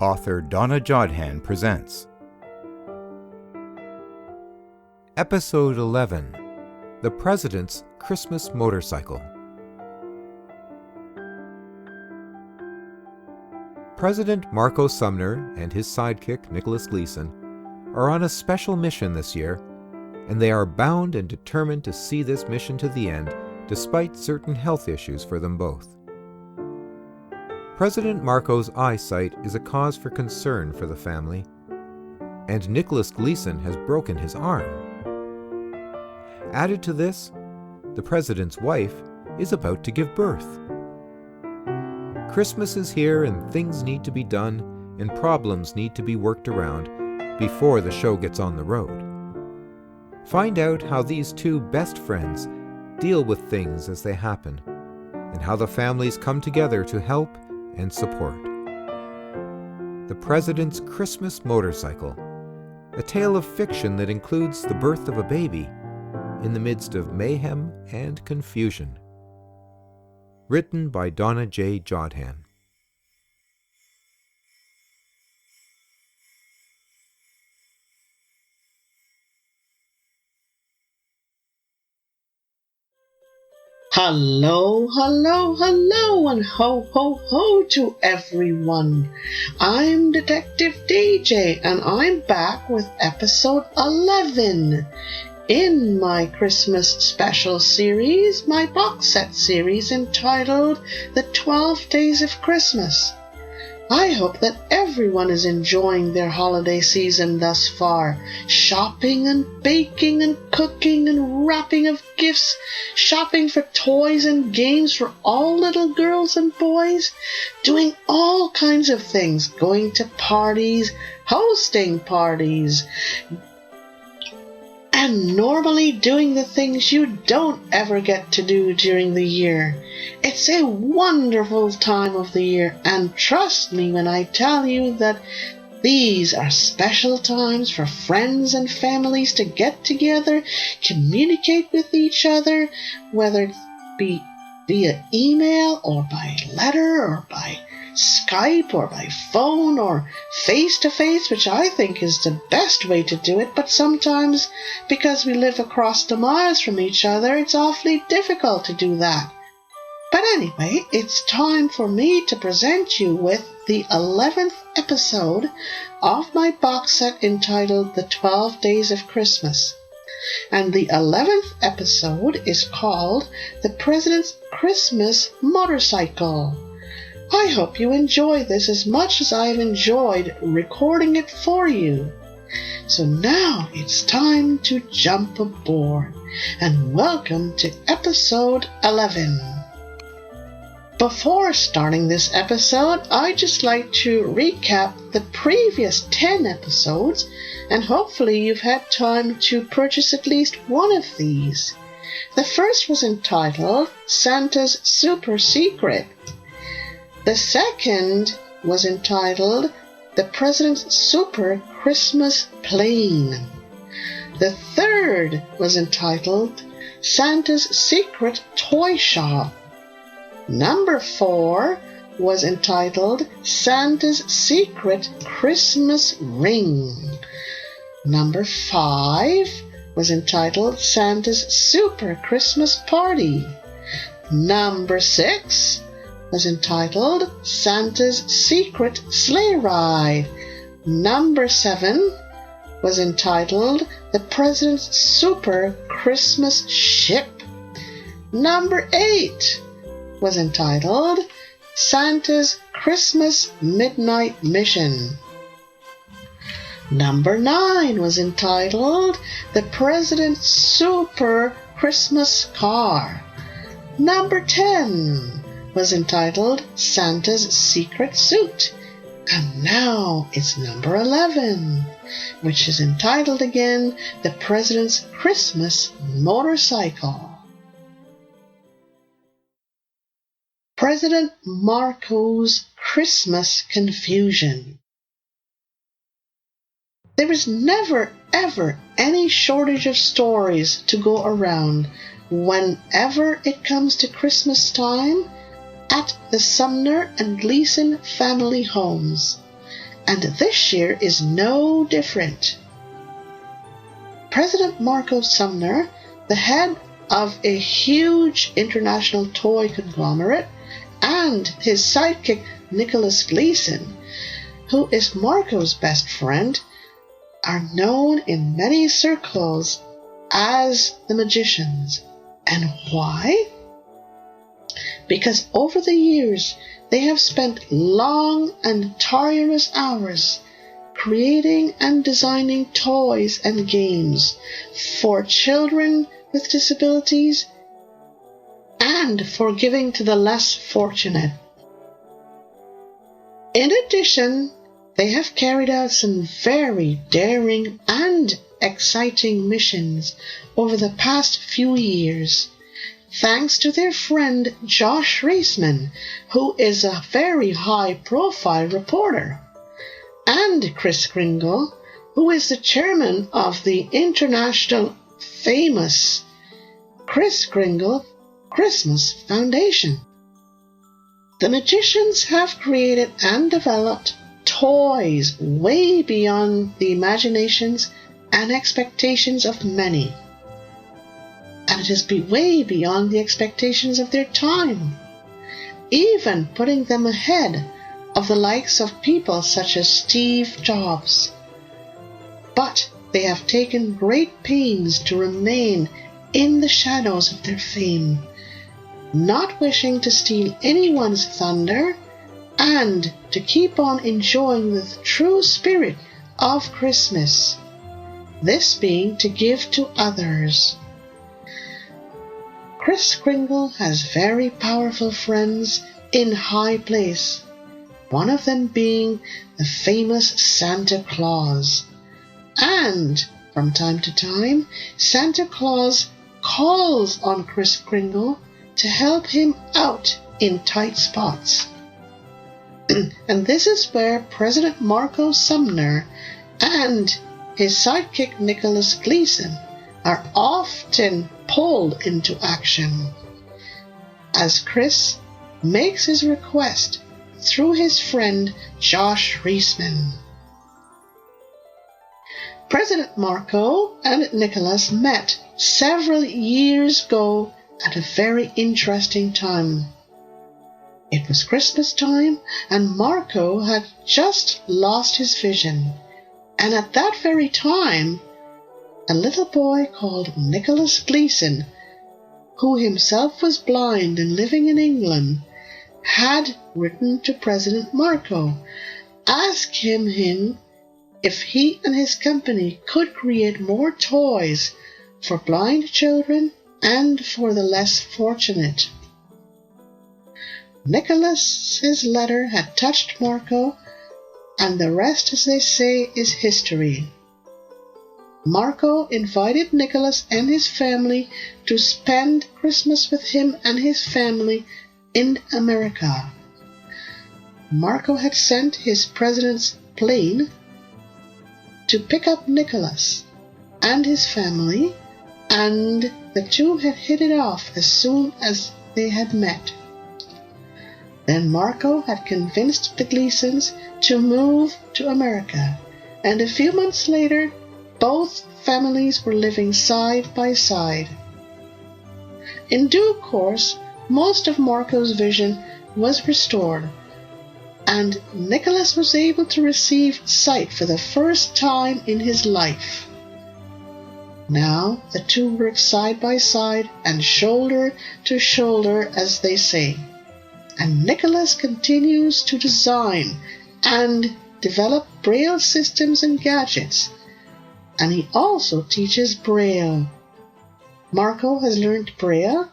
Author Donna Jodhan presents Episode 11, The President's Christmas Motorcycle. President Marco Sumner and his sidekick Nicholas Gleason are on a special mission this year, and they are bound and determined to see this mission to the end despite certain health issues for them both. President Marco's eyesight is a cause for concern for the family, and Nicholas Gleason has broken his arm. Added to this, the president's wife is about to give birth. Christmas is here and things need to be done and problems need to be worked around before the show gets on the road. Find out how these two best friends deal with things as they happen and how the families come together to help and support. The President's Christmas Motorcycle, a tale of fiction that includes the birth of a baby in the midst of mayhem and confusion. Written by Donna J. Jodhan. Hello, hello, hello, and ho, ho, ho to everyone. I'm Detective DJ, and I'm back with episode 11 in my Christmas special series, my box set series entitled The 12 Days of Christmas. I hope that everyone is enjoying their holiday season thus far, shopping and baking and cooking and wrapping of gifts, shopping for toys and games for all little girls and boys, doing all kinds of things, going to parties, hosting parties, and normally doing the things you don't ever get to do during the year. It's a wonderful time of the year, and trust me when I tell you that these are special times for friends and families to get together, communicate with each other, whether it be via email or by letter or by Skype or by phone or face-to-face, which I think is the best way to do it, but sometimes because we live across the miles from each other, it's awfully difficult to do that. But anyway, it's time for me to present you with the 11th episode of my box set entitled The 12 Days of Christmas. And the 11th episode is called The President's Christmas Motorcycle. I hope you enjoy this as much as I've enjoyed recording it for you. So now it's time to jump aboard, and welcome to episode 11. Before starting this episode, I'd just like to recap the previous 10 episodes, and hopefully you've had time to purchase at least one of these. The first was entitled Santa's Super Secret. The second was entitled The President's Super Christmas Plane. The third was entitled Santa's Secret Toy Shop. Number 4 was entitled Santa's Secret Christmas Ring. Number 5 was entitled Santa's Super Christmas Party. Number 6 was entitled Santa's Secret Sleigh Ride. Number 7 was entitled The President's Super Christmas Ship. Number 8 was entitled Santa's Christmas Midnight Mission. Number 9 was entitled The President's Super Christmas Car. Number 10 was entitled Santa's Secret Suit. And now it's number 11, which is entitled again The President's Christmas Motorcycle. President Marco's Christmas Confusion. There is never ever any shortage of stories to go around whenever it comes to Christmas time at the Sumner and Gleason family homes. and this year is no different. President Marco Sumner, the head of a huge international toy conglomerate, and his sidekick Nicholas Gleason, who is Marco's best friend, are known in many circles as the magicians. And why? Because over the years they have spent long and tireless hours creating and designing toys and games for children with disabilities and for giving to the less fortunate. In addition, they have carried out some very daring and exciting missions over the past few years, thanks to their friend Josh Reisman, who is a very high-profile reporter, and Kris Kringle, who is the chairman of the international famous Kris Kringle Christmas Foundation. The magicians have created and developed toys way beyond the imaginations and expectations of many. And it is way beyond the expectations of their time, even putting them ahead of the likes of people such as Steve Jobs. But they have taken great pains to remain in the shadows of their fame, not wishing to steal anyone's thunder and to keep on enjoying the true spirit of Christmas, this being to give to others. Kris Kringle has very powerful friends in high place, one of them being the famous Santa Claus. And from time to time, Santa Claus calls on Kris Kringle to help him out in tight spots. And this is where President Marco Sumner and his sidekick Nicholas Gleason are often pulled into action, as Kris makes his request through his friend Josh Reisman. President Marco and Nicholas met several years ago at a very interesting time. It was Christmas time, and Marco had just lost his vision, and at that very time, a little boy called Nicholas Gleason, who himself was blind and living in England, had written to President Marco, asking him if he and his company could create more toys for blind children and for the less fortunate. Nicholas's letter had touched Marco, and the rest, as they say, is history. Marco invited Nicholas and his family to spend Christmas with him and his family in America. Marco had sent his president's plane to pick up Nicholas and his family, and the two had hit it off as soon as they had met. Then Marco had convinced the Gleasons to move to America, and a few months later, both families were living side by side. In due course, most of Marco's vision was restored, and Nicholas was able to receive sight for the first time in his life. Now the two work side by side and shoulder to shoulder, as they say, and Nicholas continues to design and develop Braille systems and gadgets, and he also teaches Braille. Marco has learned Braille,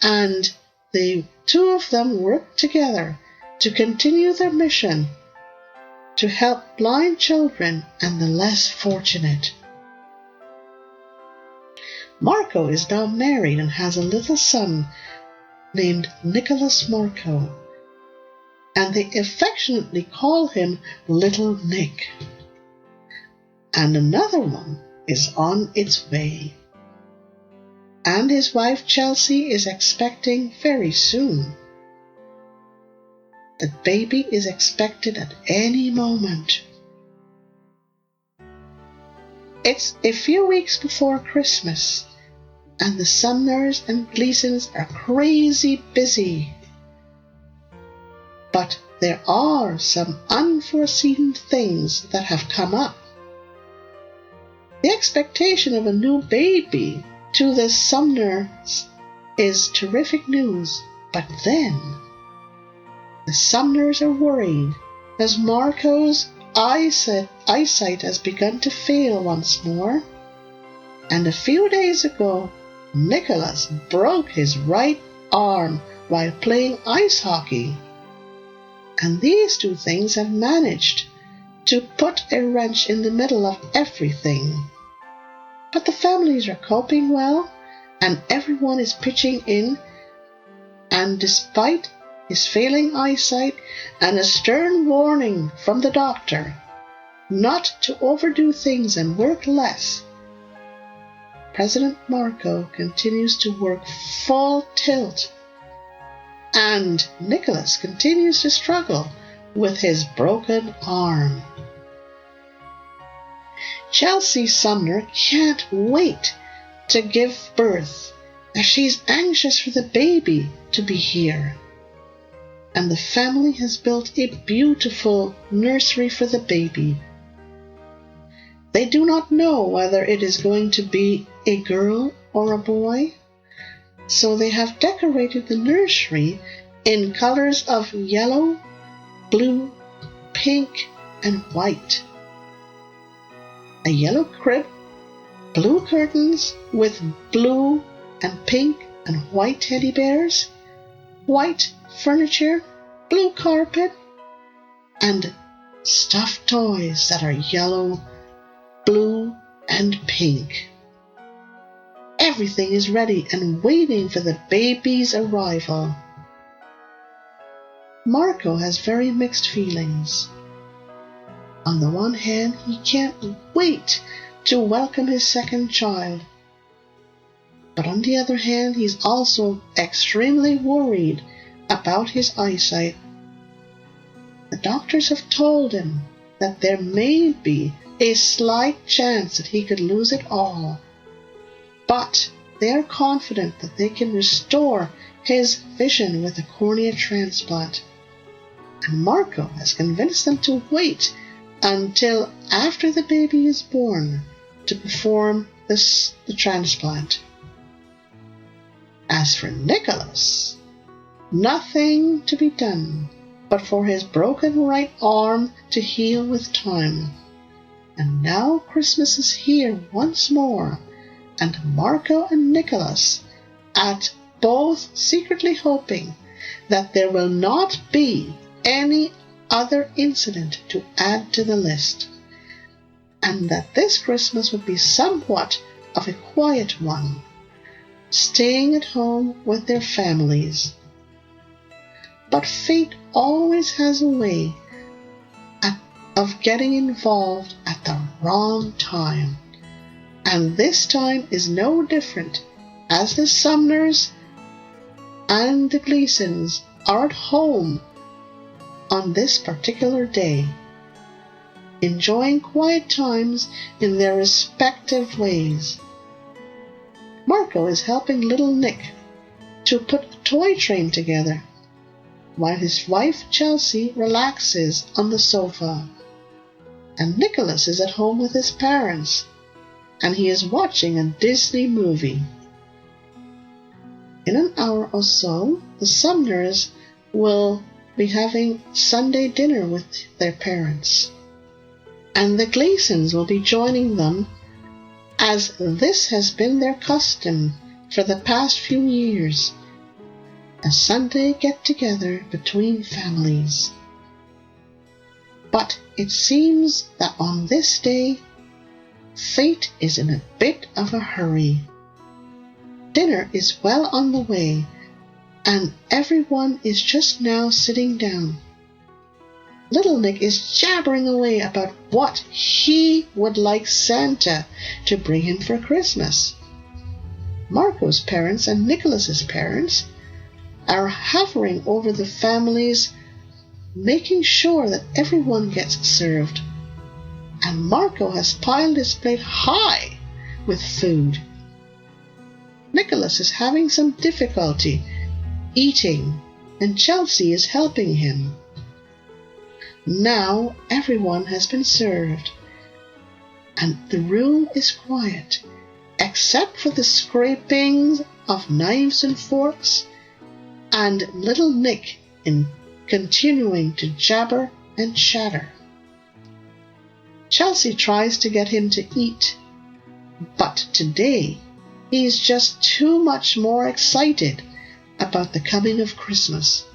and the two of them work together to continue their mission to help blind children and the less fortunate. Marco is now married and has a little son named Nicholas Marco, and they affectionately call him Little Nick. And another one is on its way. And his wife Chelsea is expecting very soon. The baby is expected at any moment. It's a few weeks before Christmas, and the Sumners and Gleasons are crazy busy. But there are some unforeseen things that have come up. The expectation of a new baby to the Sumners is terrific news, but then the Sumners are worried as Marco's eyesight has begun to fail once more, and a few days ago Nicholas broke his right arm while playing ice hockey. And these two things have managed to put a wrench in the middle of everything. But the families are coping well, and everyone is pitching in, and despite his failing eyesight and a stern warning from the doctor not to overdo things and work less, President Marco continues to work full tilt, and Nicholas continues to struggle with his broken arm. Chelsea Sumner can't wait to give birth, as she's anxious for the baby to be here. And the family has built a beautiful nursery for the baby. They do not know whether it is going to be a girl or a boy, so they have decorated the nursery in colors of yellow, blue, pink, and white. A yellow crib, blue curtains with blue and pink and white teddy bears, white furniture, blue carpet, and stuffed toys that are yellow, blue, and pink. Everything is ready and waiting for the baby's arrival. Marco has very mixed feelings. On the one hand, he can't wait to welcome his second child. But on the other hand, he's also extremely worried about his eyesight. The doctors have told him that there may be a slight chance that he could lose it all, but they are confident that they can restore his vision with a cornea transplant. And Marco has convinced them to wait until after the baby is born to perform the transplant. As for Nicholas, nothing to be done but for his broken right arm to heal with time. And now Christmas is here once more, and Marco and Nicholas at both secretly hoping that there will not be any other incident to add to the list, and that this Christmas would be somewhat of a quiet one, staying at home with their families. But fate always has a way of getting involved at the wrong time, and this time is no different, as the Sumners and the Gleasons are at home on this particular day, enjoying quiet times in their respective ways. Marco is helping little Nick to put a toy train together, while his wife Chelsea relaxes on the sofa. And Nicholas is at home with his parents, and he is watching a Disney movie. In an hour or so, the Sumners will be having Sunday dinner with their parents, and the Gleasons will be joining them, as this has been their custom for the past few years, a Sunday get-together between families. But it seems that on this day, fate is in a bit of a hurry. Dinner is well on the way, and everyone is just now sitting down. Little Nick is jabbering away about what he would like Santa to bring him for Christmas. Marco's parents and Nicholas's parents are hovering over the families, making sure that everyone gets served. and Marco has piled his plate high with food. Nicholas is having some difficulty eating, and Chelsea is helping him. Now everyone has been served, and the room is quiet, except for the scrapings of knives and forks, and little Nick in continuing to jabber and chatter. Chelsea tries to get him to eat, but today he is just too much more excited about the coming of Christmas,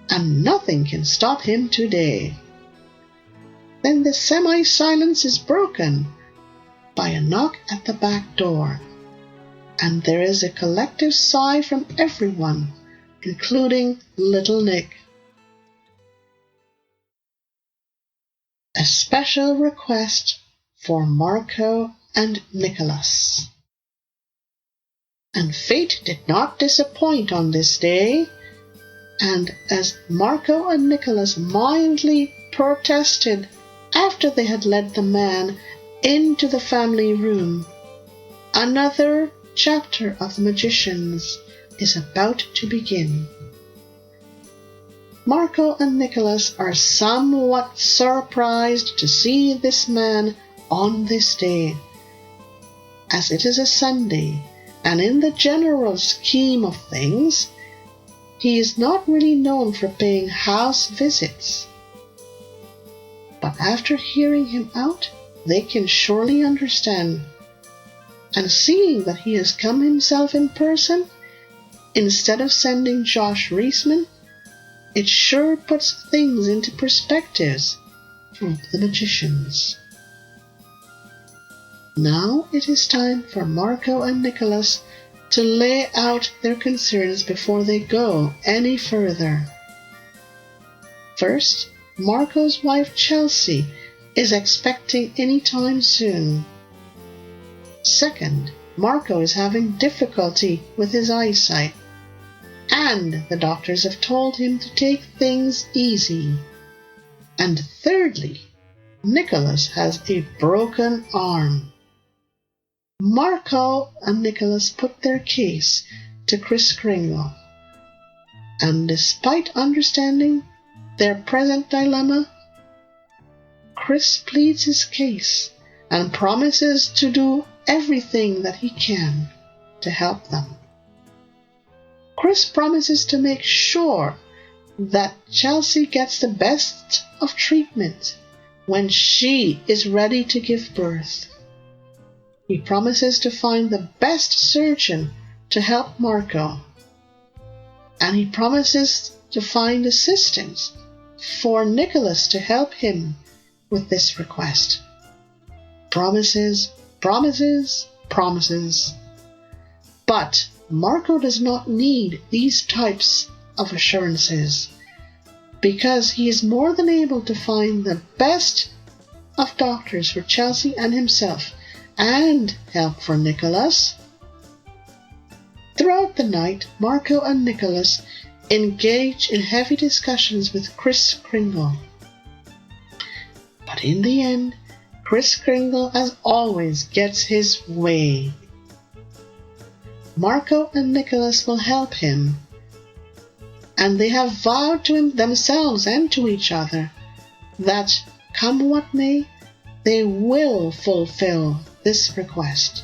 and nothing can stop him today. Then the semi-silence is broken by a knock at the back door, and there is a collective sigh from everyone, including little Nick. A special request for Marco and Nicholas. And fate did not disappoint on this day, and as Marco and Nicholas mildly protested after they had led the man into the family room, another chapter of the Magicians is about to begin. Marco and Nicholas are somewhat surprised to see this man on this day, as it is a Sunday, and in the general scheme of things, he is not really known for paying house visits. But after hearing him out, they can surely understand. And seeing that he has come himself in person, instead of sending Josh Reisman, it sure puts things into perspectives for the Magicians. Now it is time for Marco and Nicholas to lay out their concerns before they go any further. First, Marco's wife Chelsea is expecting any time soon. Second, Marco is having difficulty with his eyesight, and the doctors have told him to take things easy. And thirdly, Nicholas has a broken arm. Marco and Nicholas put their case to Kris Kringle, and despite understanding their present dilemma, Kris pleads his case and promises to do everything that he can to help them. Kris promises to make sure that Chelsea gets the best of treatment when she is ready to give birth. He promises to find the best surgeon to help Marco, and he promises to find assistance for Nicholas to help him with this request. Promises, promises, promises. But Marco does not need these types of assurances, because he is more than able to find the best of doctors for Chelsea and himself, and help for Nicholas. Throughout the night, Marco and Nicholas engage in heavy discussions with Kris Kringle. But in the end, Kris Kringle, as always, gets his way. Marco and Nicholas will help him, and they have vowed to themselves and to each other that, come what may, they will fulfill this request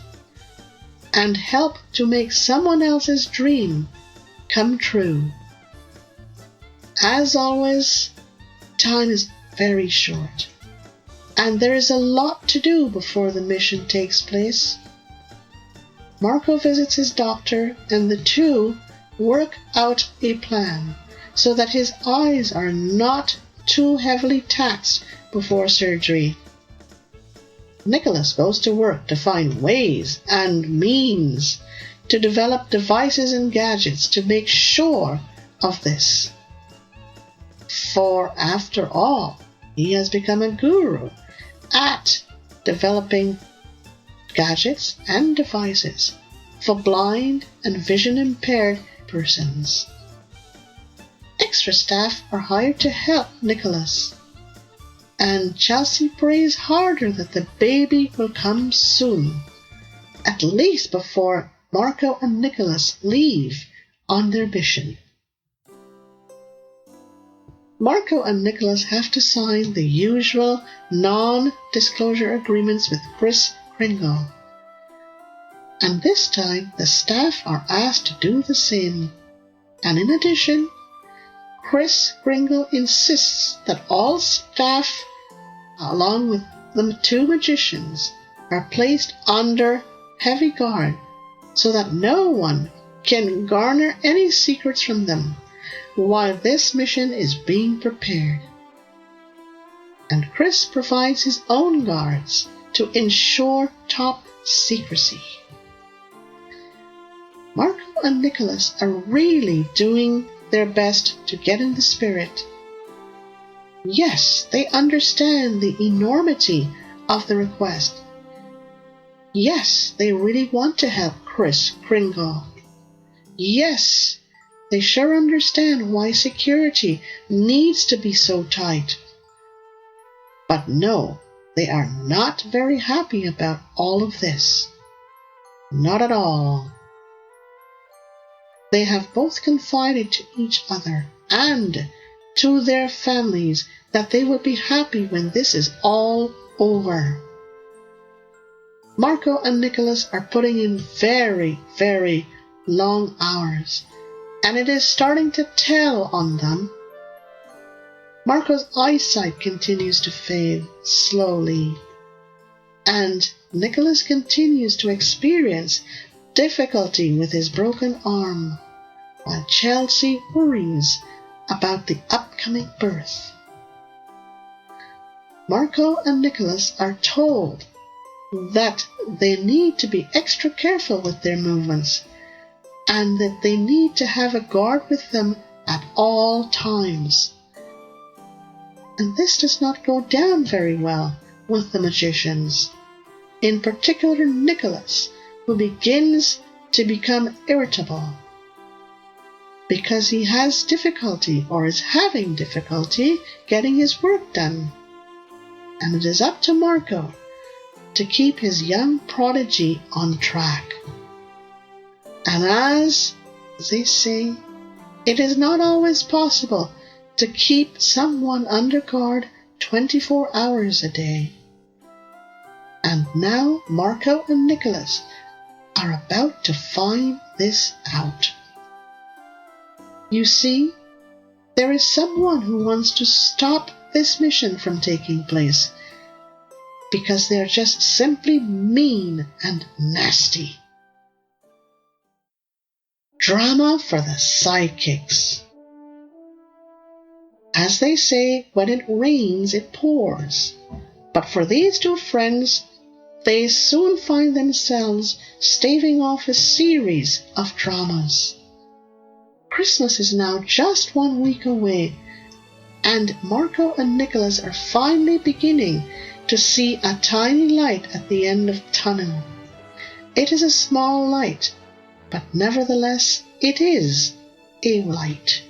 and help to make someone else's dream come true. As always, time is very short, and there is a lot to do before the mission takes place. Marco visits his doctor, and the two work out a plan so that his eyes are not too heavily taxed before surgery. Nicholas goes to work to find ways and means to develop devices and gadgets to make sure of this. For after all, he has become a guru at developing gadgets and devices for blind and vision-impaired persons. Extra staff are hired to help Nicholas, and Chelsea prays harder that the baby will come soon, at least before Marco and Nicholas leave on their mission. Marco and Nicholas have to sign the usual non-disclosure agreements with Kris Kringle. And this time the staff are asked to do the same. And in addition, Kris Kringle insists that all staff, along with the two magicians, are placed under heavy guard so that no one can garner any secrets from them while this mission is being prepared. And Kris provides his own guards to ensure top secrecy. Marco and Nicholas are really doing their best to get in the spirit. Yes, they understand the enormity of the request. Yes, they really want to help Kris Kringle. Yes, they sure understand why security needs to be so tight. But no, they are not very happy about all of this. Not at all. They have both confided to each other and to their families that they will be happy when this is all over. Marco and Nicholas are putting in very, very long hours, and it is starting to tell on them. Marco's eyesight continues to fade slowly, and Nicholas continues to experience difficulty with his broken arm, while Chelsea worries about the upcoming birth. Marco and Nicholas are told that they need to be extra careful with their movements and that they need to have a guard with them at all times. And this does not go down very well with the magicians, in particular Nicholas, who begins to become irritable because he has difficulty or is having difficulty getting his work done. And it is up to Marco to keep his young prodigy on track. And as they say, it is not always possible to keep someone under guard 24 hours a day. And now Marco and Nicholas are about to find this out. You see, there is someone who wants to stop this mission from taking place because they are just simply mean and nasty. Drama for the sidekicks. As they say, when it rains, it pours. But for these two friends, they soon find themselves staving off a series of dramas. Christmas is now just 1 week away, and Marco and Nicholas are finally beginning to see a tiny light at the end of the tunnel. It is a small light, but nevertheless it is a light.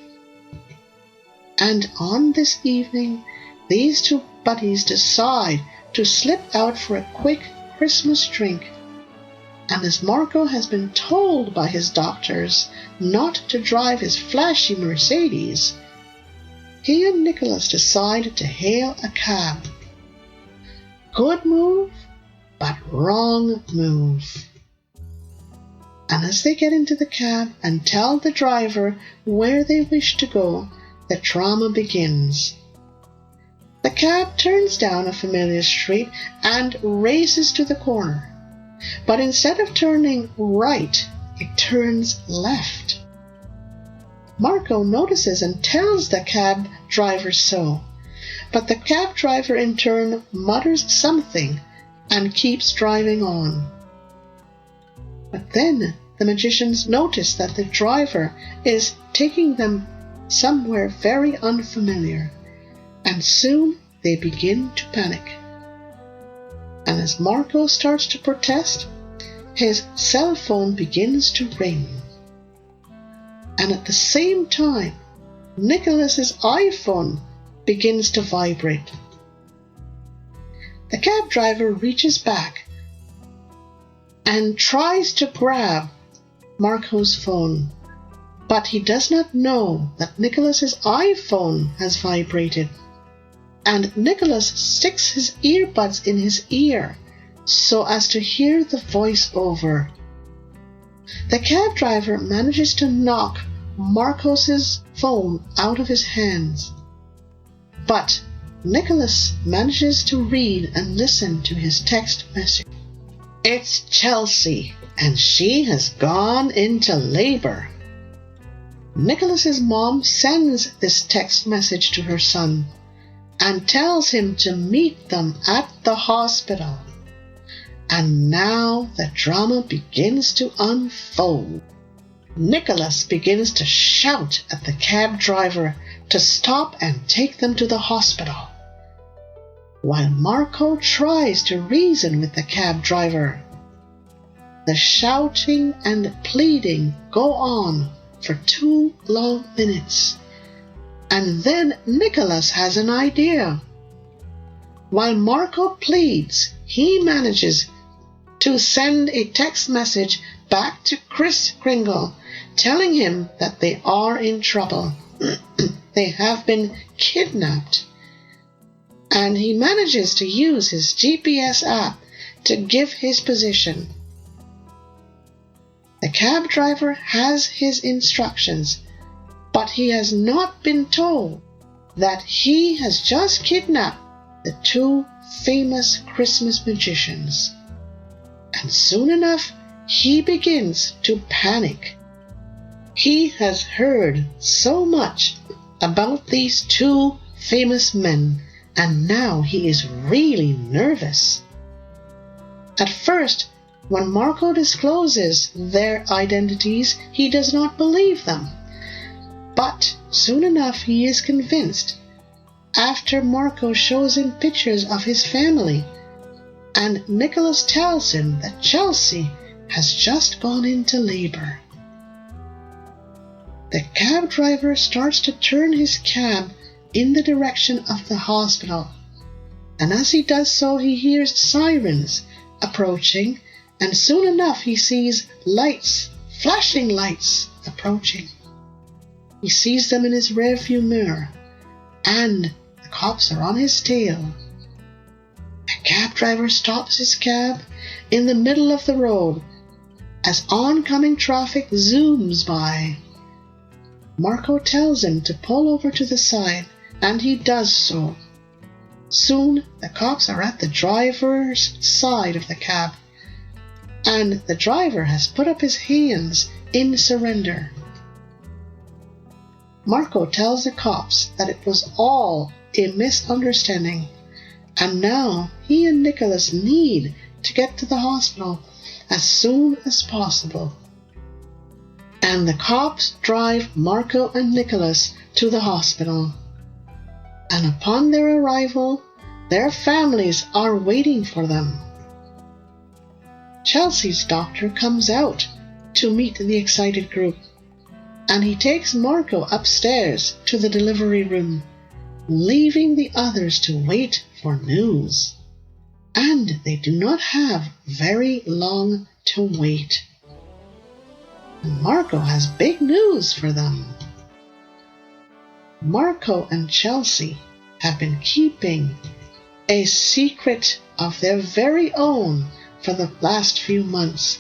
And on this evening, these two buddies decide to slip out for a quick Christmas drink. And as Marco has been told by his doctors not to drive his flashy Mercedes, he and Nicholas decide to hail a cab. Good move, but wrong move. And as they get into the cab and tell the driver where they wish to go, the drama begins. The cab turns down a familiar street and races to the corner. But instead of turning right, it turns left. Marco notices and tells the cab driver so, but the cab driver in turn mutters something and keeps driving on. But then the magicians notice that the driver is taking them somewhere very unfamiliar, and soon they begin to panic. And as Marco starts to protest, his cell phone begins to ring. And at the same time, Nicholas's iPhone begins to vibrate. The cab driver reaches back and tries to grab Marco's phone, but he does not know that Nicholas's iPhone has vibrated, and Nicholas sticks his earbuds in his ear so as to hear the voiceover. The cab driver manages to knock Marcos's phone out of his hands, but Nicholas manages to read and listen to his text message. It's Chelsea, and she has gone into labor. Nicholas's mom sends this text message to her son and tells him to meet them at the hospital. And now the drama begins to unfold. Nicholas begins to shout at the cab driver to stop and take them to the hospital, while Marco tries to reason with the cab driver. The shouting and pleading go on for 2 long minutes, and then Nicholas has an idea. While Marco pleads, he manages to send a text message back to Kris Kringle, telling him that they are in trouble. They have been kidnapped. And he manages to use his GPS app to give his position. The cab driver has his instructions, but he has not been told that he has just kidnapped the 2 famous Christmas magicians. And soon enough, he begins to panic. He has heard so much about these 2 famous men, and now he is really nervous. At first, when Marco discloses their identities, he does not believe them. But soon enough he is convinced, after Marco shows him pictures of his family, and Nicholas tells him that Chelsea has just gone into labor. The cab driver starts to turn his cab in the direction of the hospital, and as he does so he hears sirens approaching, and soon enough he sees lights, flashing lights, approaching. He sees them in his rearview mirror, and the cops are on his tail. The cab driver stops his cab in the middle of the road as oncoming traffic zooms by. Marco tells him to pull over to the side, and he does so. Soon the cops are at the driver's side of the cab, and the driver has put up his hands in surrender. Marco tells the cops that it was all a misunderstanding, and now he and Nicholas need to get to the hospital as soon as possible. And the cops drive Marco and Nicholas to the hospital. And upon their arrival, their families are waiting for them. Chelsea's doctor comes out to meet the excited group, and he takes Marco upstairs to the delivery room, leaving the others to wait for news. And they do not have very long to wait. And Marco has big news for them. Marco and Chelsea have been keeping a secret of their very own for the last few months,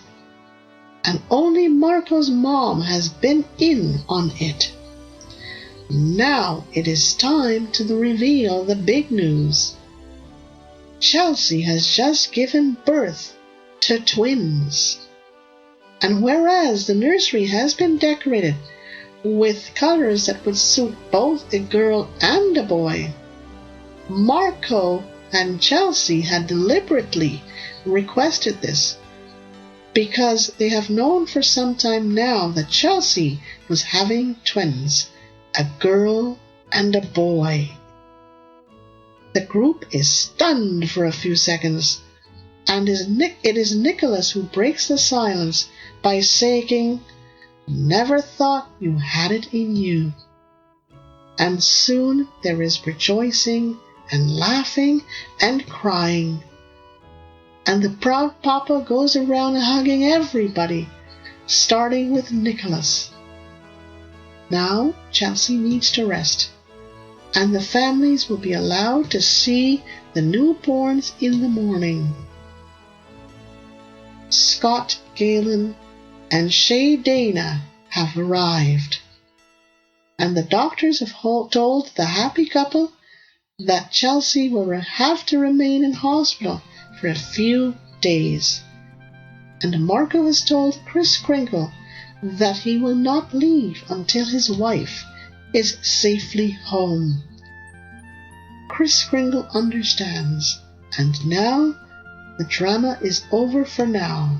and only Marco's mom has been in on it. Now it is time to reveal the big news. Chelsea has just given birth to twins, and whereas the nursery has been decorated with colors that would suit both a girl and a boy, Marco and Chelsea had deliberately requested this because they have known for some time now that Chelsea was having twins, a girl and a boy. The group is stunned for a few seconds, and it is Nicholas who breaks the silence by saying, "Never thought you had it in you." And soon there is rejoicing and laughing and crying. And the proud papa goes around hugging everybody, starting with Nicholas. Now Chelsea needs to rest, and the families will be allowed to see the newborns in the morning. Scott, Galen, and Shay Dana have arrived, and the doctors have told the happy couple that Chelsea will have to remain in hospital for a few days. And Marco has told Kris Kringle that he will not leave until his wife is safely home. Kris Kringle understands, and now the drama is over for now.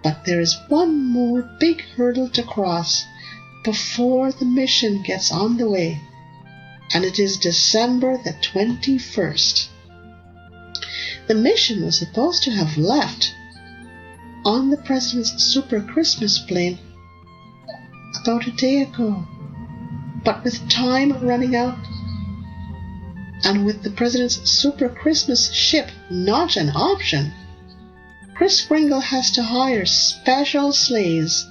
But there is one more big hurdle to cross before the mission gets on the way, and it is December the 21st. The mission was supposed to have left on the President's Super Christmas plane about a day ago, but with time running out, and with the President's Super Christmas ship not an option, Kris Kringle has to hire special sleighs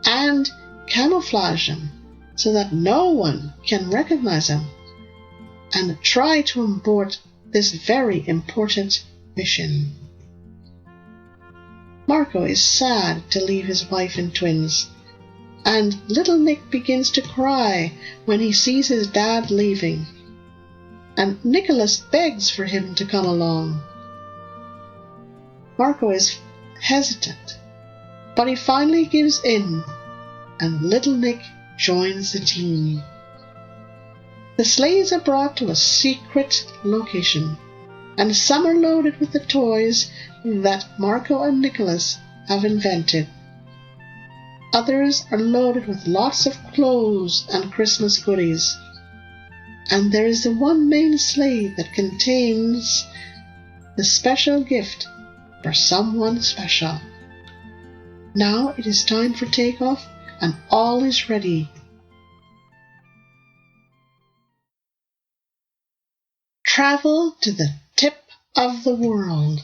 and camouflage him so that no one can recognize him, and try to abort this very important mission. Marco is sad to leave his wife and twins, and little Nick begins to cry when he sees his dad leaving, and Nicholas begs for him to come along. Marco is hesitant, but he finally gives in, and little Nick joins the team. The sleighs are brought to a secret location, and some are loaded with the toys that Marco and Nicholas have invented. Others are loaded with lots of clothes and Christmas goodies. And there is the one main sleigh that contains the special gift for someone special. Now it is time for takeoff, and all is ready. Travel to the tip of the world.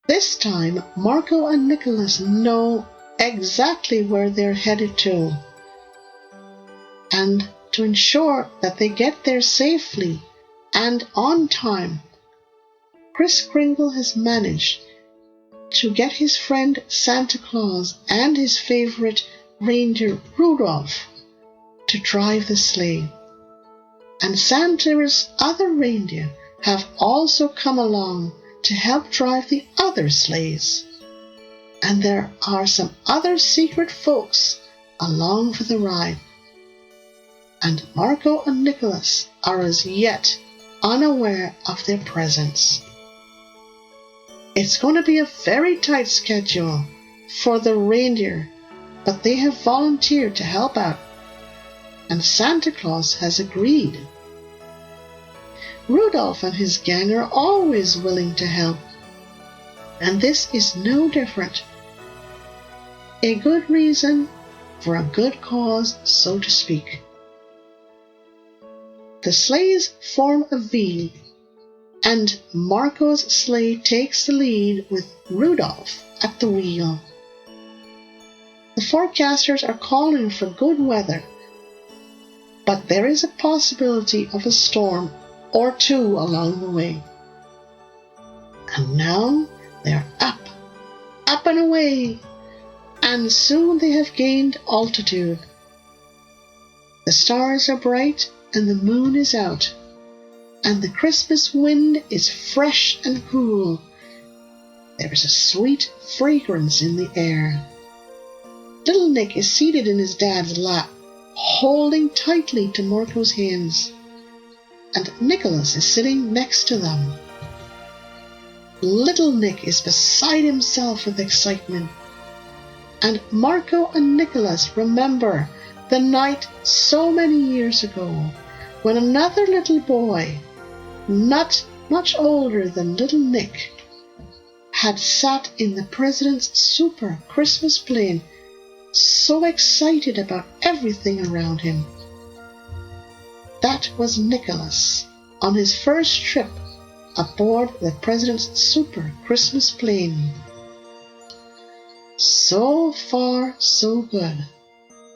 This time, Marco and Nicholas know exactly where they're headed to. And to ensure that they get there safely and on time, Kris Kringle has managed to get his friend Santa Claus and his favorite reindeer Rudolph to drive the sleigh. And Santa's other reindeer have also come along to help drive the other sleighs. And there are some other secret folks along for the ride. And Marco and Nicholas are as yet unaware of their presence. It's going to be a very tight schedule for the reindeer, but they have volunteered to help out, and Santa Claus has agreed. Rudolph and his gang are always willing to help, and this is no different. A good reason for a good cause, so to speak. The sleighs form a V, and Marco's sleigh takes the lead with Rudolph at the wheel. The forecasters are calling for good weather, but there is a possibility of a storm or two along the way. And now they are up and away, and soon they have gained altitude. The stars are bright and the moon is out, and the Christmas wind is fresh and cool. There is a sweet fragrance in the air. Little Nick is seated in his dad's lap, holding tightly to Marco's hands, and Nicholas is sitting next to them. Little Nick is beside himself with excitement, and Marco and Nicholas remember the night so many years ago when another little boy, not much older than little Nick, had sat in the President's Super Christmas plane, so excited about everything around him. That was Nicholas on his first trip aboard the President's Super Christmas plane. So far, so good.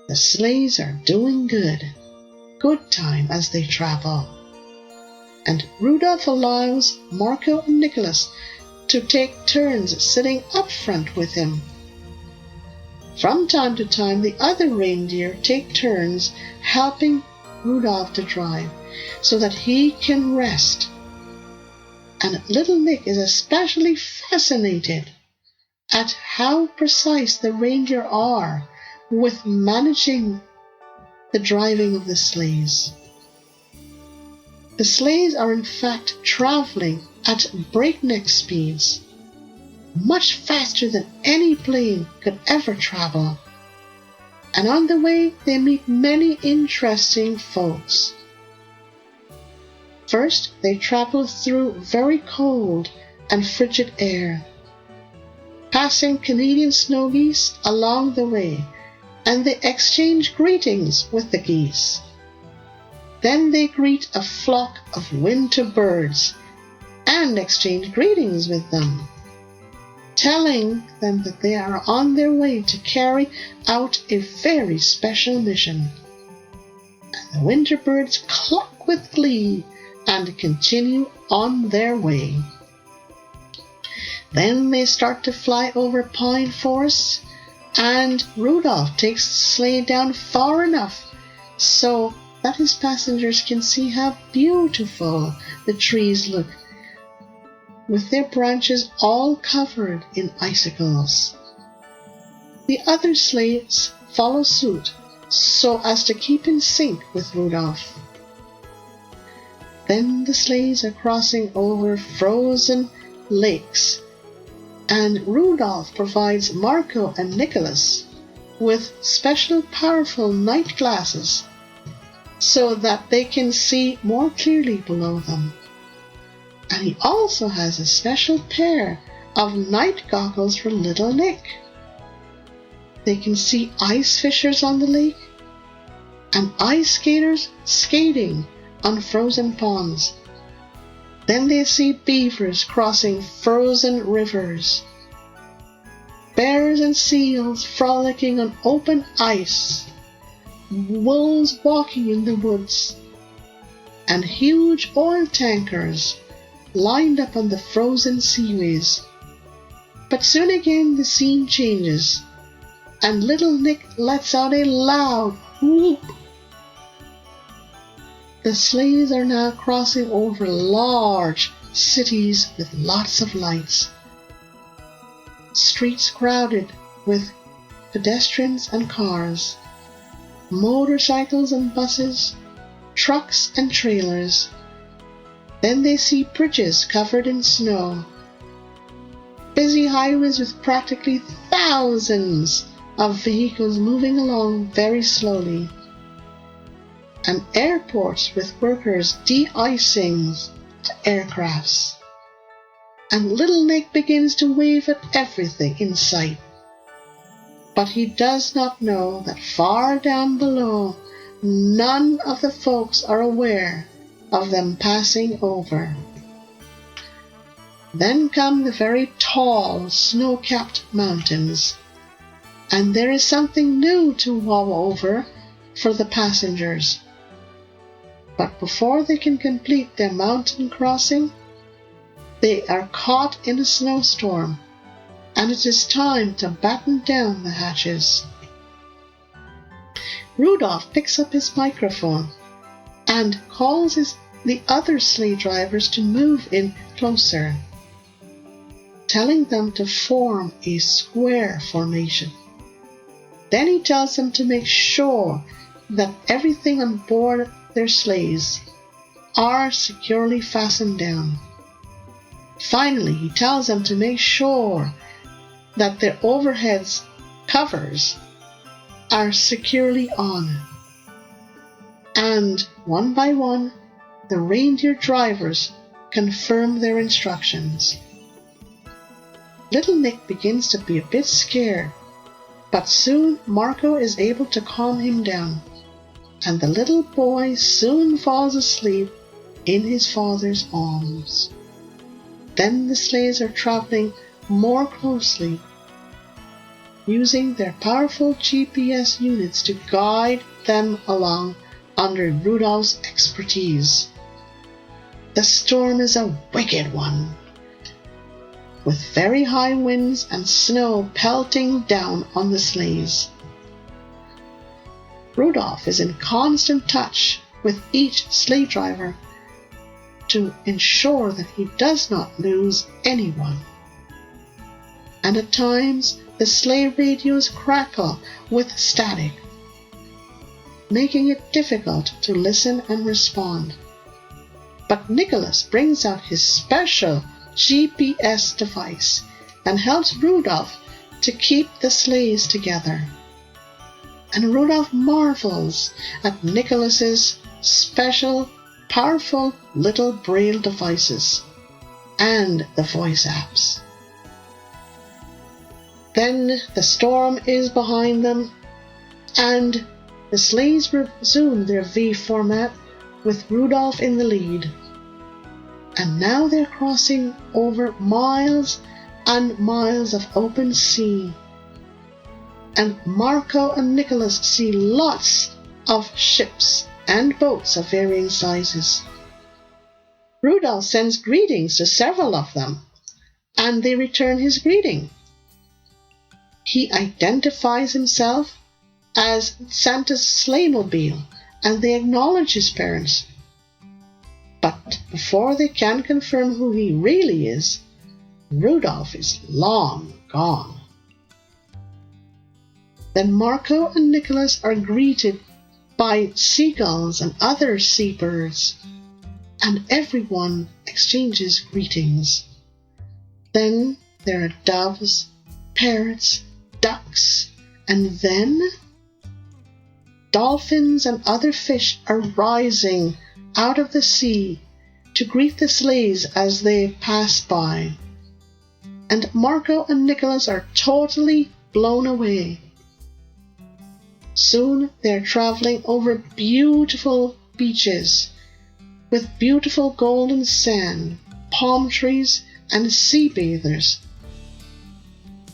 The sleighs are doing good. Good time as they travel. And Rudolph allows Marco and Nicholas to take turns sitting up front with him. From time to time, the other reindeer take turns helping Rudolph to drive so that he can rest. And little Nick is especially fascinated at how precise the reindeer are with managing the driving of the sleighs. The sleighs are in fact traveling at breakneck speeds, much faster than any plane could ever travel. And on the way, they meet many interesting folks. First, they travel through very cold and frigid air, passing Canadian snow geese along the way, and they exchange greetings with the geese. Then they greet a flock of winter birds and exchange greetings with them, telling them that they are on their way to carry out a very special mission. And the winter birds cluck with glee and continue on their way. Then they start to fly over pine forests, and Rudolph takes the sleigh down far enough so that his passengers can see how beautiful the trees look, with their branches all covered in icicles. The other sleighs follow suit so as to keep in sync with Rudolph. Then the sleighs are crossing over frozen lakes, and Rudolph provides Marco and Nicholas with special powerful night glasses so that they can see more clearly below them. And he also has a special pair of night goggles for little Nick. They can see ice fishers on the lake and ice skaters skating on frozen ponds. Then they see beavers crossing frozen rivers, bears and seals frolicking on open ice, wolves walking in the woods, and huge oil tankers lined up on the frozen seaways. But soon again the scene changes, and little Nick lets out a loud whoop. The sleighs are now crossing over large cities with lots of lights, streets crowded with pedestrians and cars, motorcycles and buses, trucks and trailers. Then they see bridges covered in snow, busy highways with practically thousands of vehicles moving along very slowly, and airports with workers de-icing aircrafts. And little Nick begins to wave at everything in sight. But he does not know that far down below, none of the folks are aware of them passing over. Then come the very tall, snow-capped mountains, and there is something new to wow over for the passengers. But before they can complete their mountain crossing, they are caught in a snowstorm, and it is time to batten down the hatches. Rudolph picks up his microphone and calls the other sleigh drivers to move in closer, telling them to form a square formation. Then he tells them to make sure that everything on board their sleighs are securely fastened down. Finally, he tells them to make sure that their overhead covers are securely on. And one by one, the reindeer drivers confirm their instructions. Little Nick begins to be a bit scared, but soon Marco is able to calm him down. and the little boy soon falls asleep in his father's arms. Then the sleighs are traveling more closely, using their powerful GPS units to guide them along under Rudolph's expertise. The storm is a wicked one, with very high winds and snow pelting down on the sleighs. Rudolph is in constant touch with each sleigh driver to ensure that he does not lose anyone. And at times, the sleigh radios crackle with static, making it difficult to listen and respond. But Nicholas brings out his special GPS device and helps Rudolph to keep the sleighs together. And Rudolph marvels at Nicholas's special, powerful little braille devices and the voice apps. Then the storm is behind them, and the sleighs resume their V format with Rudolph in the lead. And now they're crossing over miles and miles of open sea. And Marco and Nicholas see lots of ships and boats of varying sizes. Rudolph sends greetings to several of them, and they return his greeting. He identifies himself as Santa's sleighmobile, and they acknowledge his parents. But before they can confirm who he really is, Rudolph is long gone. Then Marco and Nicholas are greeted by seagulls and other seabirds, and everyone exchanges greetings. Then there are doves, parrots, ducks, and then dolphins and other fish are rising out of the sea to greet the sleighs as they pass by. And Marco and Nicholas are totally blown away. Soon they're traveling over beautiful beaches with beautiful golden sand, palm trees, and sea bathers.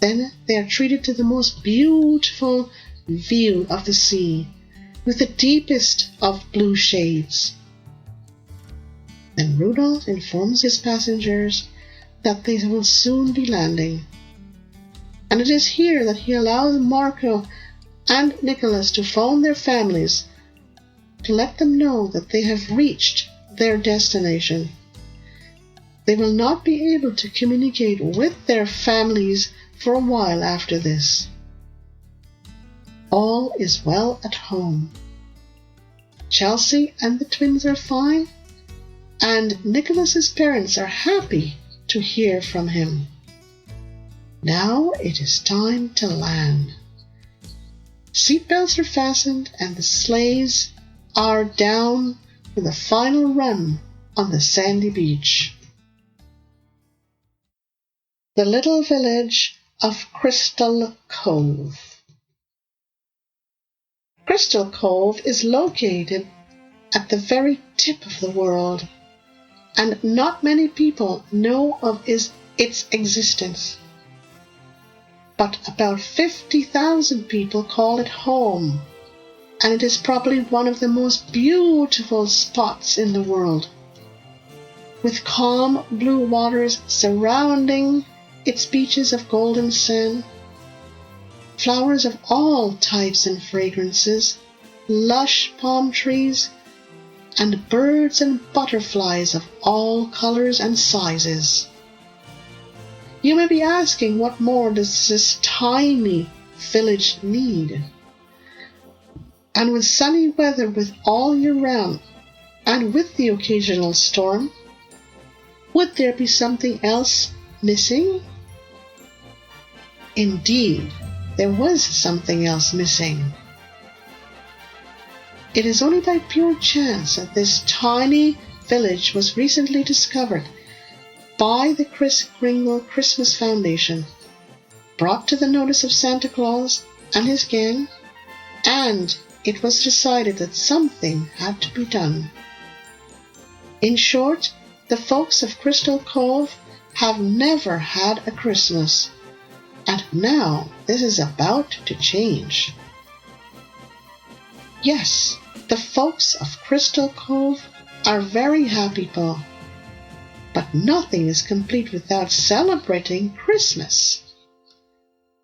Then they are treated to the most beautiful view of the sea with the deepest of blue shades. Then Rudolph informs his passengers that they will soon be landing. And it is here that he allows Marco and Nicholas to phone their families to let them know that they have reached their destination. They will not be able to communicate with their families for a while after this. All is well at home. Chelsea and the twins are fine, and Nicholas's parents are happy to hear from him. Now it is time to land. Seatbelts are fastened and the sleighs are down for the final run on the sandy beach. The little village of Crystal Cove. Crystal Cove is located at the very tip of the world, and not many people know of its existence. But about 50,000 people call it home, and it is probably one of the most beautiful spots in the world, with calm blue waters surrounding its beaches of golden sand, flowers of all types and fragrances, lush palm trees, and birds and butterflies of all colors and sizes. You may be asking, what more does this tiny village need? And with sunny weather with all year round, and with the occasional storm, would there be something else missing? Indeed, there was something else missing. It is only by pure chance that this tiny village was recently discovered by the Kris Kringle Christmas Foundation, brought to the notice of Santa Claus and his gang, and it was decided that something had to be done. In short, the folks of Crystal Cove have never had a Christmas, and now this is about to change. Yes, the folks of Crystal Cove are very happy people, but nothing is complete without celebrating Christmas.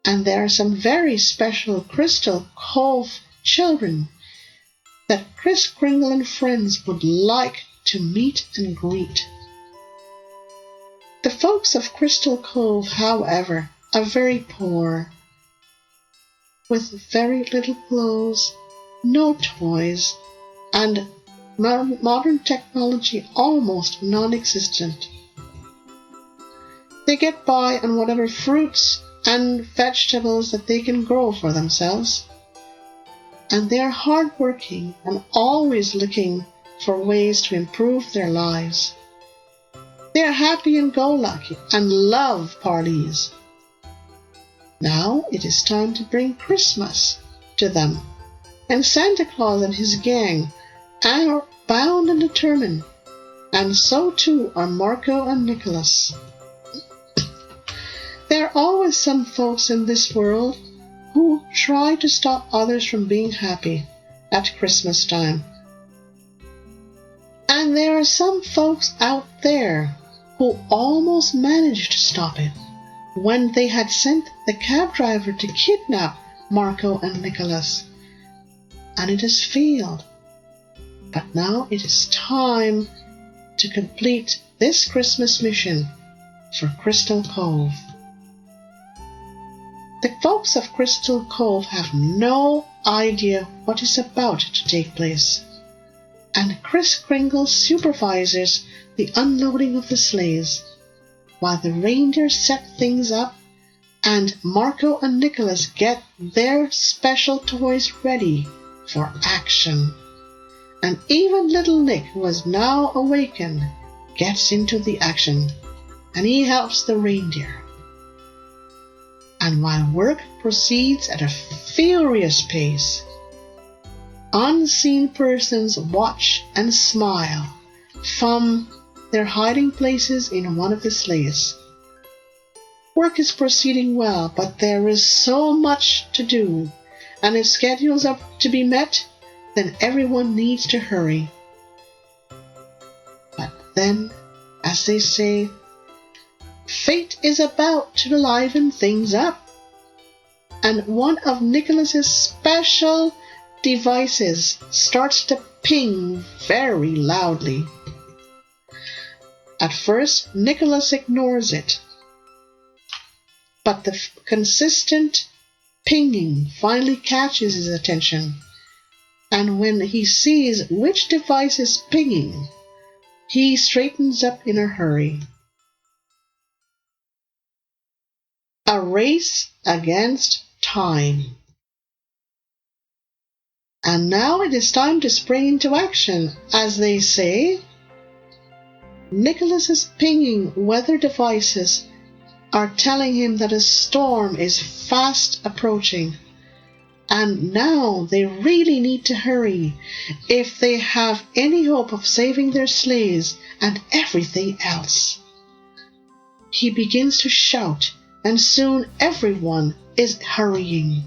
And there are some very special Crystal Cove children that Kris Kringle and friends would like to meet and greet. The folks of Crystal Cove, however, are very poor, with very little clothes, no toys, and modern technology almost non-existent. They get by on whatever fruits and vegetables that they can grow for themselves, and they are hardworking and always looking for ways to improve their lives. They are happy and go-lucky and love parties. Now it is time to bring Christmas to them, and Santa Claus and his gang are bound and determined, and so too are Marco and Nicholas. There are always some folks in this world who try to stop others from being happy at Christmas time. And there are some folks out there who almost managed to stop it when they had sent the cab driver to kidnap Marco and Nicholas. And it has failed. But now it is time to complete this Christmas mission for Crystal Cove. The folks of Crystal Cove have no idea what is about to take place, and Kris Kringle supervises the unloading of the sleighs, while the reindeer set things up and Marco and Nicholas get their special toys ready for action. And even little Nick, who has now awakened, gets into the action, and he helps the reindeer. And while work proceeds at a furious pace, unseen persons watch and smile from their hiding places in one of the sleighs. Work is proceeding well, but there is so much to do, and if schedules are to be met, then everyone needs to hurry. But then, as they say, fate is about to liven things up, and one of Nicholas's special devices starts to ping very loudly. At first, Nicholas ignores it, but the consistent pinging finally catches his attention, and when he sees which device is pinging, he straightens up in a hurry. A race against time. And now it is time to spring into action, as they say. Nicholas's pinging weather devices are telling him that a storm is fast approaching, and now they really need to hurry if they have any hope of saving their sleighs and everything else. He begins to shout, and soon everyone is hurrying.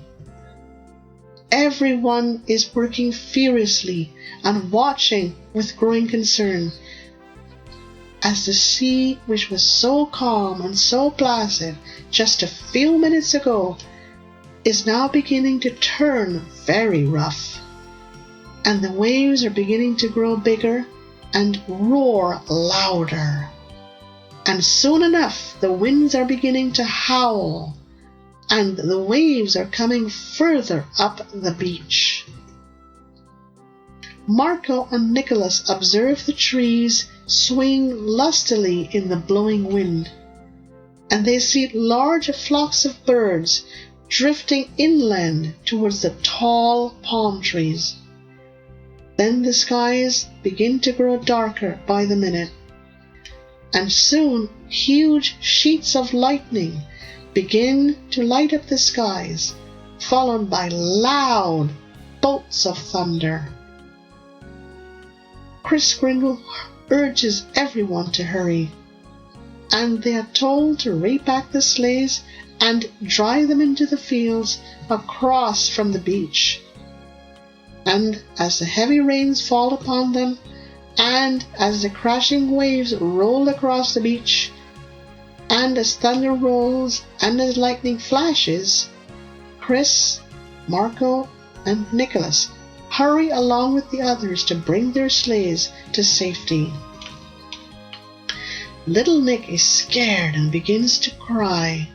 Everyone is working furiously and watching with growing concern, as the sea, which was so calm and so placid just a few minutes ago, is now beginning to turn very rough, and the waves are beginning to grow bigger and roar louder. And soon enough, the winds are beginning to howl, and the waves are coming further up the beach. Marco and Nicholas observe the trees swing lustily in the blowing wind, and they see large flocks of birds drifting inland towards the tall palm trees. Then the skies begin to grow darker by the minute, and soon huge sheets of lightning begin to light up the skies, followed by loud, bolts of thunder. Kris Kringle urges everyone to hurry, and they are told to rake back the sleighs and drive them into the fields across from the beach. And as the heavy rains fall upon them, and as the crashing waves roll across the beach, and as thunder rolls and as lightning flashes, Kris, Marco, and Nicholas hurry along with the others to bring their sleighs to safety. Little Nick is scared and begins to cry,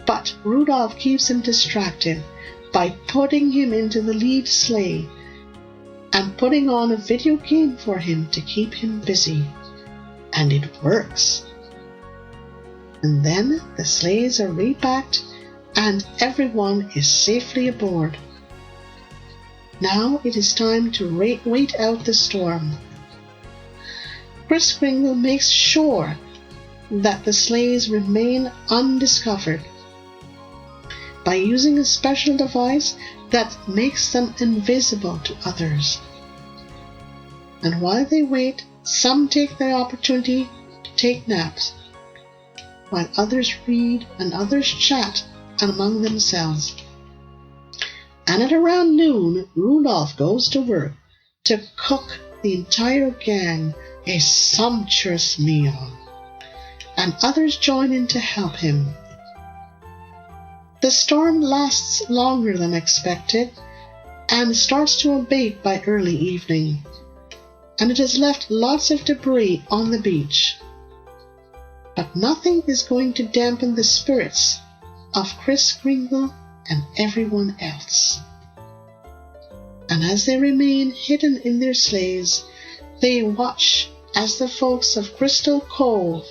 but Rudolph keeps him distracted by putting him into the lead sleigh and putting on a video game for him to keep him busy. And it works. And then the sleighs are repacked and everyone is safely aboard. Now it is time to wait out the storm. Kris Kringle makes sure that the sleighs remain undiscovered by using a special device that makes them invisible to others. And while they wait, some take the opportunity to take naps, while others read and others chat among themselves. And at around noon, Rudolph goes to work to cook the entire gang a sumptuous meal, and others join in to help him. The storm lasts longer than expected and starts to abate by early evening, and it has left lots of debris on the beach. But nothing is going to dampen the spirits of Kris Kringle and everyone else. And as they remain hidden in their sleighs, they watch as the folks of Crystal Cove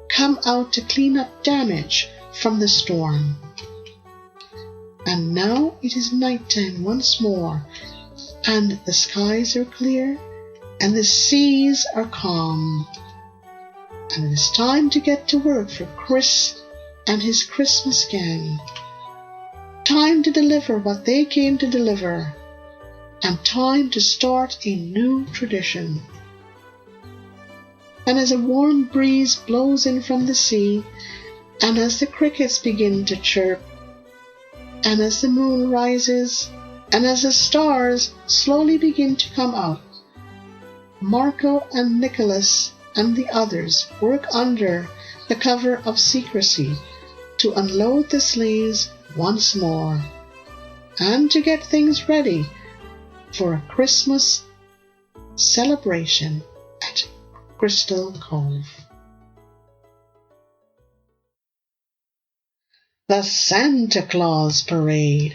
come out to clean up damage from the storm. And now it is nighttime once more, and the skies are clear, and the seas are calm. And it is time to get to work for Kris and his Christmas gang. Time to deliver what they came to deliver, and time to start a new tradition. And as a warm breeze blows in from the sea, and as the crickets begin to chirp, and as the moon rises, and as the stars slowly begin to come out, Marco and Nicholas and the others work under the cover of secrecy to unload the sleighs once more, and to get things ready for a Christmas celebration at Crystal Cove. The Santa Claus Parade.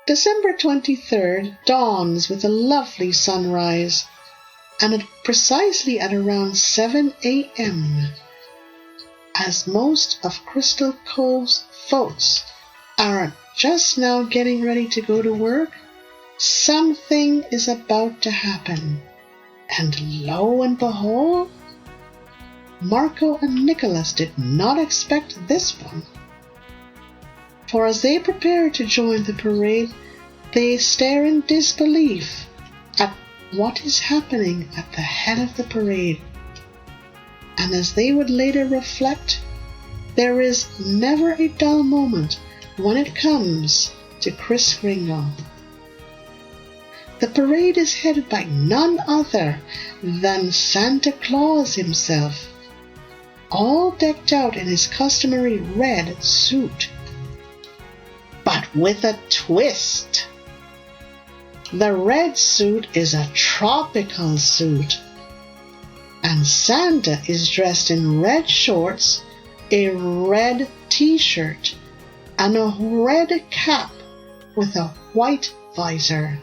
December 23rd dawns with a lovely sunrise, and precisely at around 7 a.m., as most of Crystal Cove's folks are just now getting ready to go to work, something is about to happen. And lo and behold, Marco and Nicholas did not expect this one. For as they prepare to join the parade, they stare in disbelief at what is happening at the head of the parade. And as they would later reflect, there is never a dull moment when it comes to Kris Kringle. The parade is headed by none other than Santa Claus himself, all decked out in his customary red suit. But with a twist. The red suit is a tropical suit, and Santa is dressed in red shorts, a red t-shirt, and a red cap with a white visor.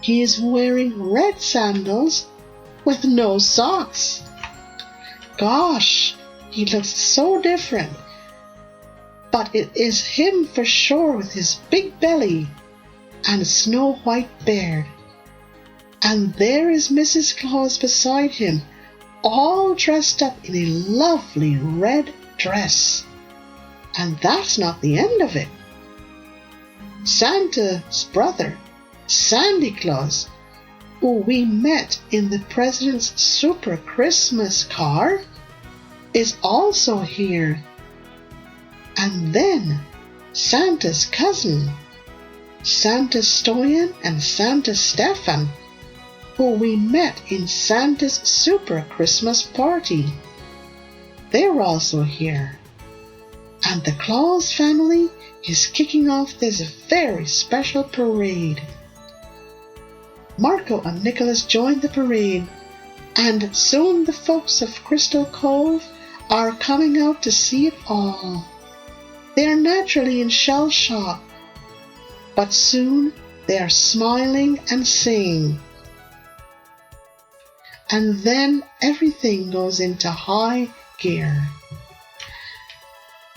He is wearing red sandals with no socks. Gosh, he looks so different. But it is him for sure, with his big belly and snow white beard. And there is Mrs. Claus beside him, all dressed up in a lovely red dress. And that's not the end of it. Santa's brother, Santa Claus, who we met in the President's Super Christmas car, is also here. And then Santa's cousin, Santa Stoyan and Santa Stefan, who we met in Santa's Super Christmas party. They're also here. And the Claus family is kicking off this very special parade. Marco and Nicholas join the parade, and soon the folks of Crystal Cove are coming out to see it all. They are naturally in shell shock, but soon they are smiling and singing. And then everything goes into high gear.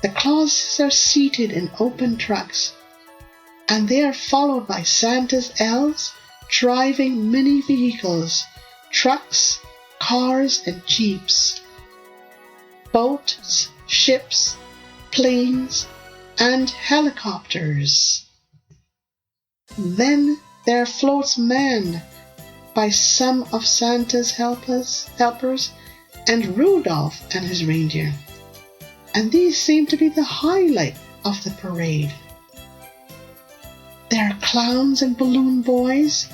The Clauses are seated in open trucks, and they are followed by Santa's elves driving mini vehicles, trucks, cars and jeeps, boats, ships, planes, and helicopters. Then there are floats manned by some of Santa's helpers and Rudolph and his reindeer. And these seem to be the highlight of the parade. There are clowns and balloon boys,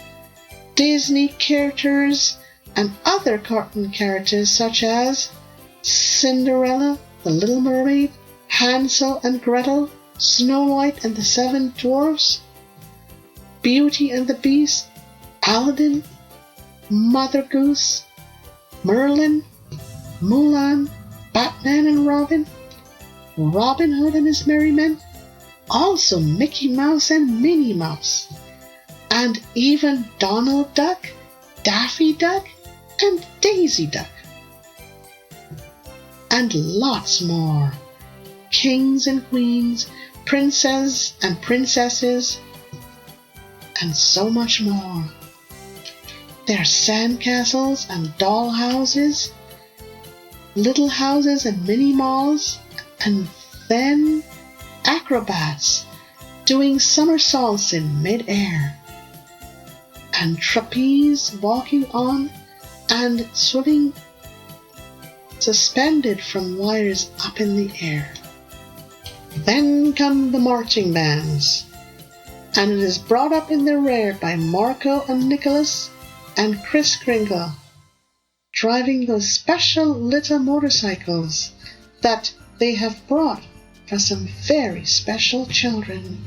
Disney characters, and other cartoon characters such as Cinderella, the Little Mermaid, Hansel and Gretel, Snow White and the Seven Dwarfs, Beauty and the Beast, Aladdin, Mother Goose, Merlin, Mulan, Batman and Robin, Robin Hood and his merry men, also Mickey Mouse and Minnie Mouse, and even Donald Duck, Daffy Duck, and Daisy Duck. And lots more. Kings and queens, princes and princesses, and so much more. There are sandcastles and doll houses, little houses and mini malls, and then acrobats doing somersaults in mid-air, and trapeze walking on and swimming suspended from wires up in the air. Then come the marching bands, and it is brought up in the rear by Marco and Nicholas and Kris Kringle, driving those special little motorcycles that they have brought for some very special children.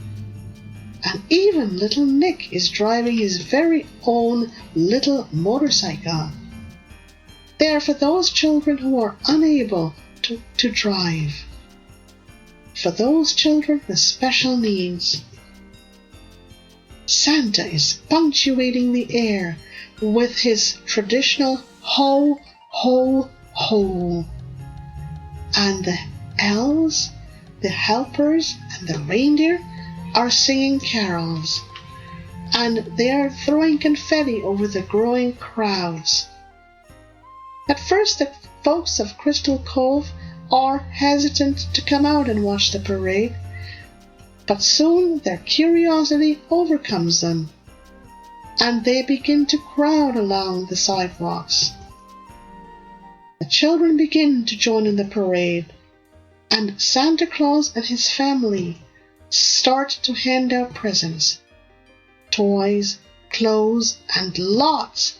And even little Nick is driving his very own little motorcycle. They are for those children who are unable to drive, for those children with special needs. Santa is punctuating the air with his traditional ho, ho, ho. And the elves, the helpers, and the reindeer are singing carols, and they are throwing confetti over the growing crowds. At first, the folks of Crystal Cove are hesitant to come out and watch the parade, but soon their curiosity overcomes them, and they begin to crowd along the sidewalks. The children begin to join in the parade, and Santa Claus and his family start to hand out presents, toys, clothes, and lots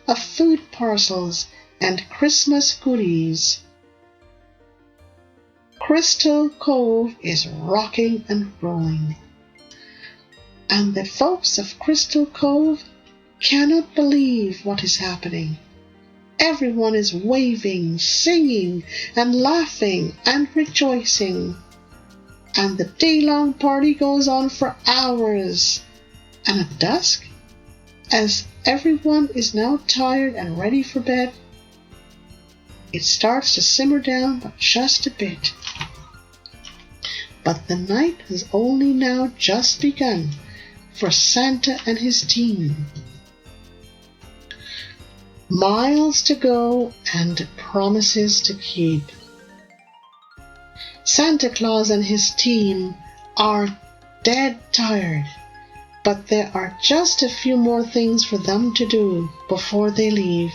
of food parcels and Christmas goodies. Crystal Cove is rocking and rolling, and the folks of Crystal Cove cannot believe what is happening. Everyone is waving, singing, and laughing and rejoicing. And the day-long party goes on for hours. And at dusk, as everyone is now tired and ready for bed, it starts to simmer down but just a bit. But the night has only now just begun for Santa and his team. Miles to go and promises to keep. Santa Claus and his team are dead tired, but there are just a few more things for them to do before they leave.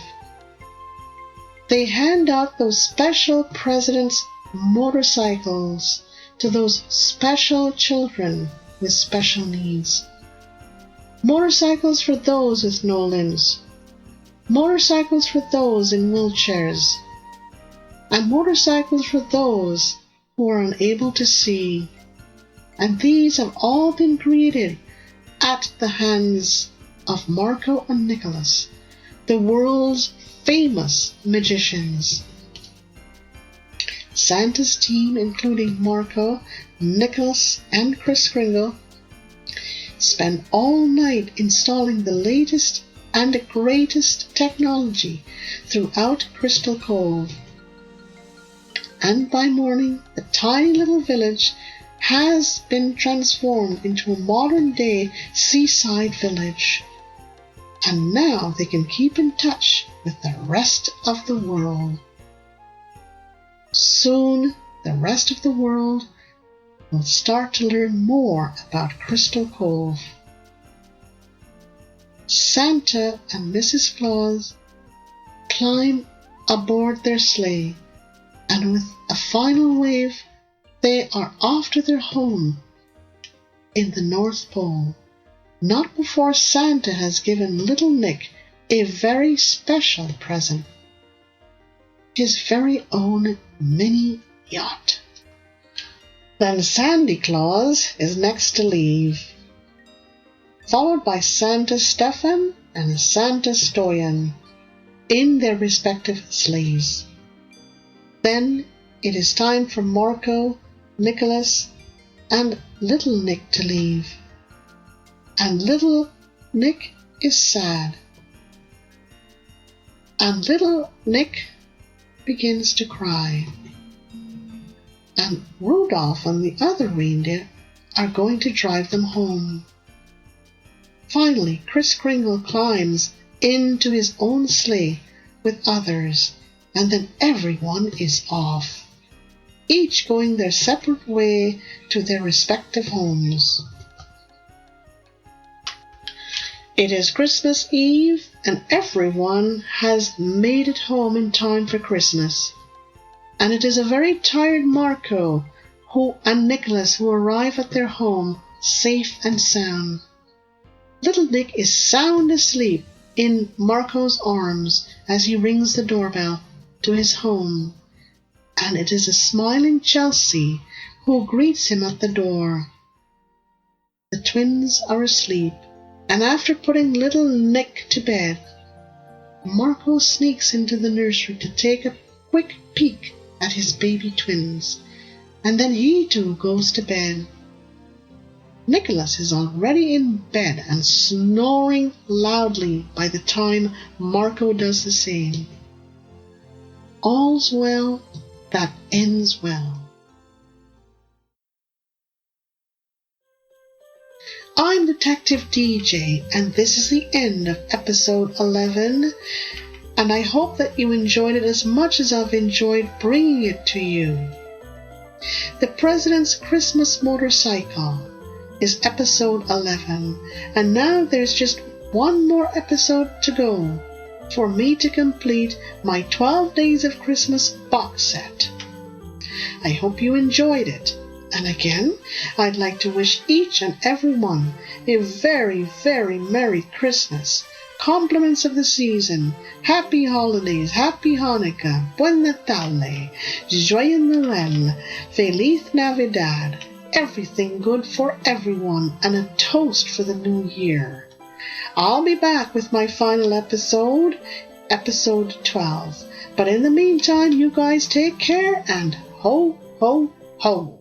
They hand out those special president's motorcycles to those special children with special needs. Motorcycles for those with no limbs. Motorcycles for those in wheelchairs. And motorcycles for those who are unable to see. And these have all been created at the hands of Marco and Nicholas, the world's famous magicians. Santa's team, including Marco, Nicholas, and Kris Kringle, spend all night installing the latest and greatest technology throughout Crystal Cove. And by morning, the tiny little village has been transformed into a modern-day seaside village. And now they can keep in touch with the rest of the world. Soon, the rest of the world will start to learn more about Crystal Cove. Santa and Mrs. Claus climb aboard their sleigh, and with a final wave, they are off to their home in the North Pole, not before Santa has given little Nick a very special present, his very own mini yacht. Then Sandy Claus is next to leave, followed by Santa Stefan and Santa Stoyan in their respective sleighs. Then it is time for Marco, Nicholas, and little Nick to leave. And little Nick is sad. And little Nick begins to cry. And Rudolph and the other reindeer are going to drive them home. Finally, Kris Kringle climbs into his own sleigh with others, and then everyone is off, each going their separate way to their respective homes. It is Christmas Eve, and everyone has made it home in time for Christmas. And it is a very tired Marco and Nicholas who arrive at their home safe and sound. Little Nick is sound asleep in Marco's arms as he rings the doorbell to his home, and it is a smiling Chelsea who greets him at the door. The twins are asleep, and after putting little Nick to bed, Marco sneaks into the nursery to take a quick peek at his baby twins, and then he too goes to bed. Nicholas is already in bed and snoring loudly by the time Marco does the same. All's well that ends well. I'm Detective DJ, and this is the end of episode 11, and I hope that you enjoyed it as much as I've enjoyed bringing it to you. The President's Christmas Motorcycle is episode 11, and now there's just one more episode to go for me to complete my 12 Days of Christmas box set. I hope you enjoyed it, and again, I'd like to wish each and every one a very, very Merry Christmas, compliments of the season, Happy Holidays, Happy Hanukkah, Buen Natale, Joyeux Noël, Feliz Navidad, everything good for everyone, and a toast for the new year. I'll be back with my final episode, episode 12. But in the meantime, you guys take care, and ho, ho, ho.